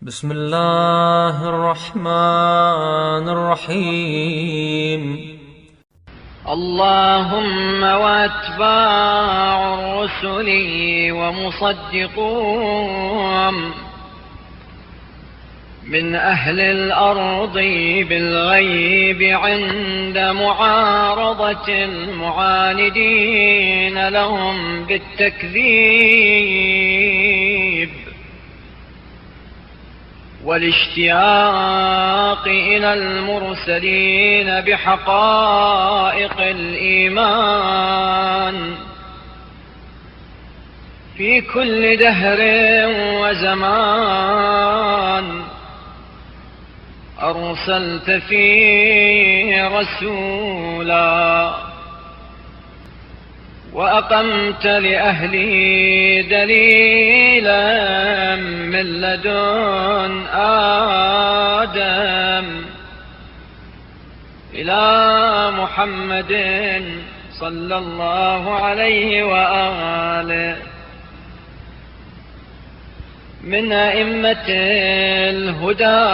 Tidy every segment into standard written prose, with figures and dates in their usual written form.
بسم الله الرحمن الرحيم. اللهم واتباع الرسل ومصدقوهم من أهل الأرض بالغيب عند معارضة المعاندين لهم بالتكذيب والاشتياق إلى المرسلين بحقائق الإيمان في كل دهر وزمان. أرسلت فيه رسولا وأقمت لأهله دليلا من لدن آدم إلى محمد صلى الله عليه وآله من أئمة الهدى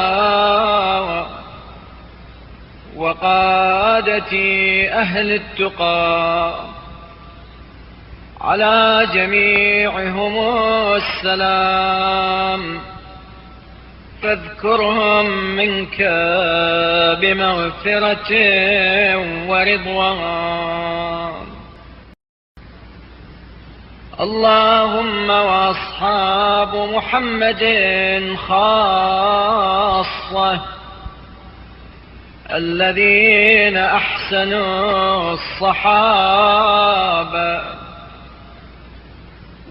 وقادة أهل التقى، على جميعهم السلام، فاذكرهم منك بمغفرة ورضوان. اللهم وأصحاب محمد خاصة الذين أحسنوا الصحابة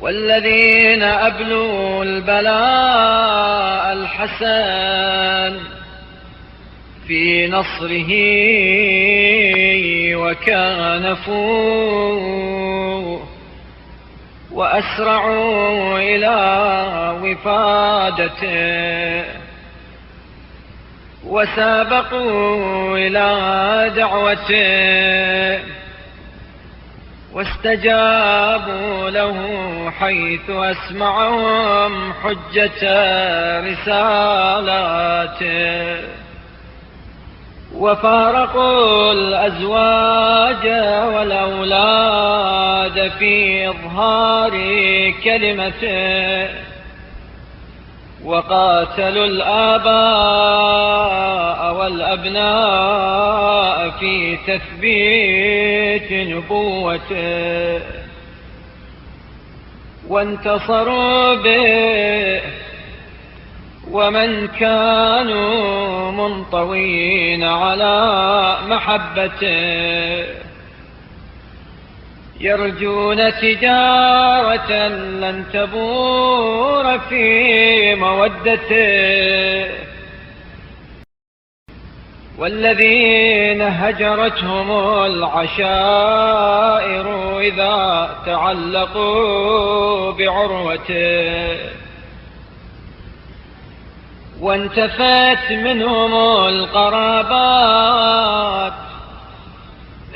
والذين أبلوا البلاء الحسن في نصره وكانفوه وأسرعوا إلى وفادته وسابقوا إلى دعوته واستجابوا له حيث أسمعهم حجة رسالاته، وفارقوا الأزواج والأولاد في إظهار كلمته، وقاتلوا الآباء والأبناء في تثبيت نبوته، وانتصروا به ومن كانوا منطوين على محبته، يرجون تجارة لن تبور في مودته، والذين هجرتهم العشائر إذا تعلقوا بعروته، وانتفت منهم القرابات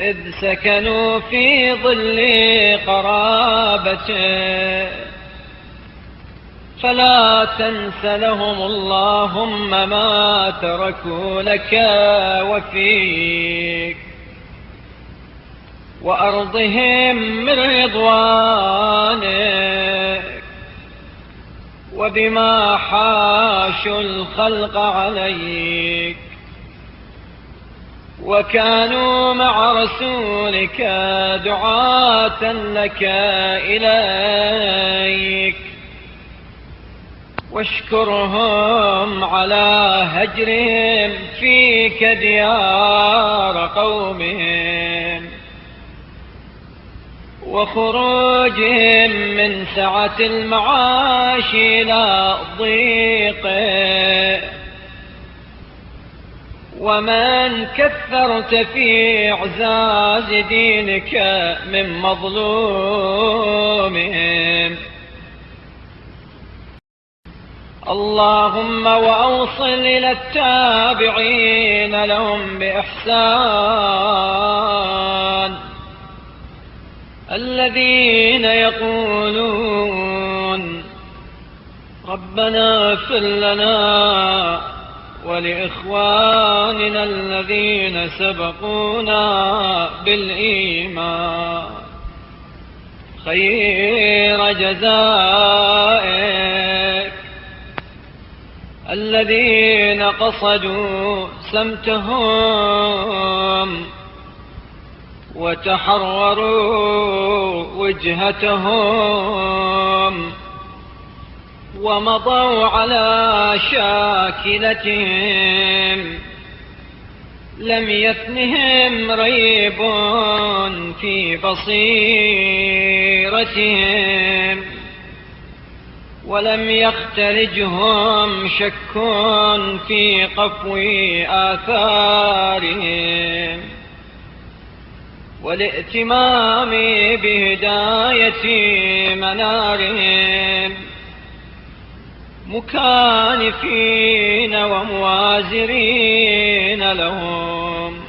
إذ سكنوا في ظل قرابته، فلا تنس لهم اللهم ما تركوا لك وفيك، وأرضهم من رضوانك، وبما حاشوا الخلق عليك، وكانوا مع رسولك دعاة لك إليك، واشكرهم على هجرهم فيك ديار قومهم، وخروجهم من سعة المعاش إلى ضيقه، ومن كثرت في إعزاز دينك من مظلومهم. اللهم وأوصل إلى التابعين لهم بإحسان الذين يقولون رب ربنا اغفر لنا ولإخواننا الذين سبقونا بالإيمان خير جزائك الذين قصدوا سمتهم وتحرروا وجهتهم ومضوا على شاكلتهم لم يثنهم ريب في بصيرتهم ولم يختلجهم شك في قفو آثارهم والائتمام بهداية منارهم مكانفين وموازرين لهم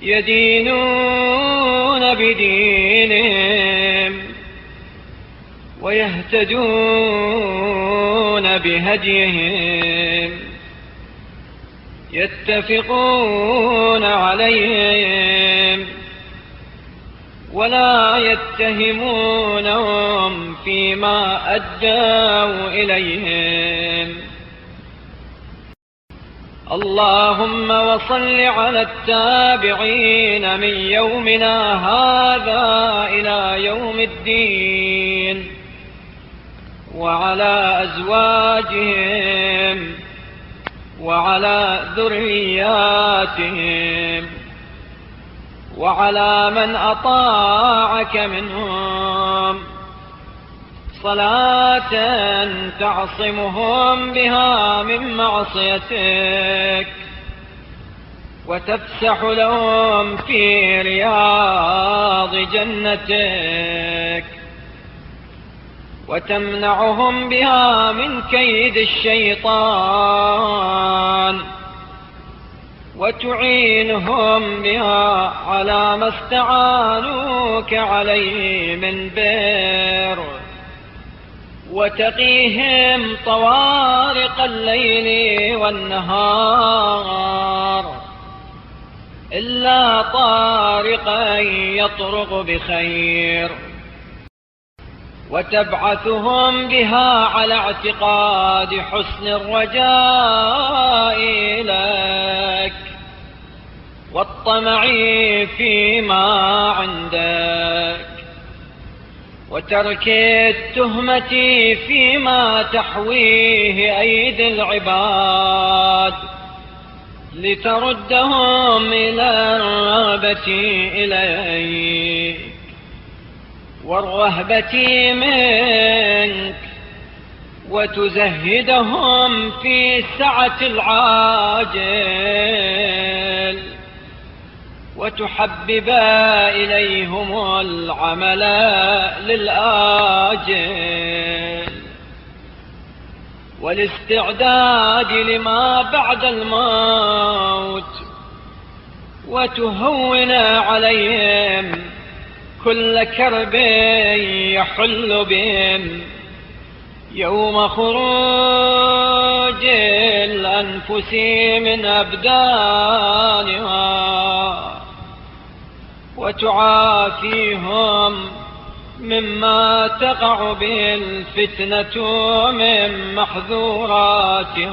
يدينون بدينهم ويهتدون بهديهم يتفقون عليهم ولا يتهمونهم فيما أدوا إليهم. اللهم وصل على التابعين من يومنا هذا إلى يوم الدين وعلى أزواجهم وعلى ذرياتهم وعلى من أطاعك منهم صلاة تعصمهم بها من معصيتك وتفسح لهم في رياض جنتك وتمنعهم بها من كيد الشيطان وتعينهم بها على ما استعانوك عليه من بر وتقيهم طوارق الليل والنهار إلا طارقا يطرق بخير وتبعثهم بها على اعتقاد حسن الرجاء لك والطمع فيما عندك وترك التهمة فيما تحويه أيدي العباد لتردهم إلى الرغبة إليك والرهبة منك وتزهدهم في سعة العاجل وتحبب إليهم العمل للآجل والاستعداد لما بعد الموت وتهون عليهم كل كرب يحل بهم يوم خروج الأنفس من أبدانها وتعافيهم مما تقع به الفتنة من محذوراتها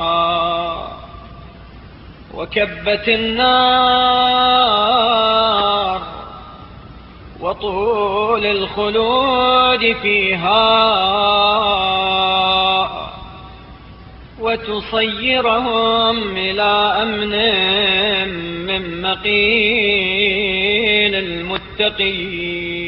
وكبت النار وطول الخلود فيها وتصيرهم إلى أمن من مقيل المتقين.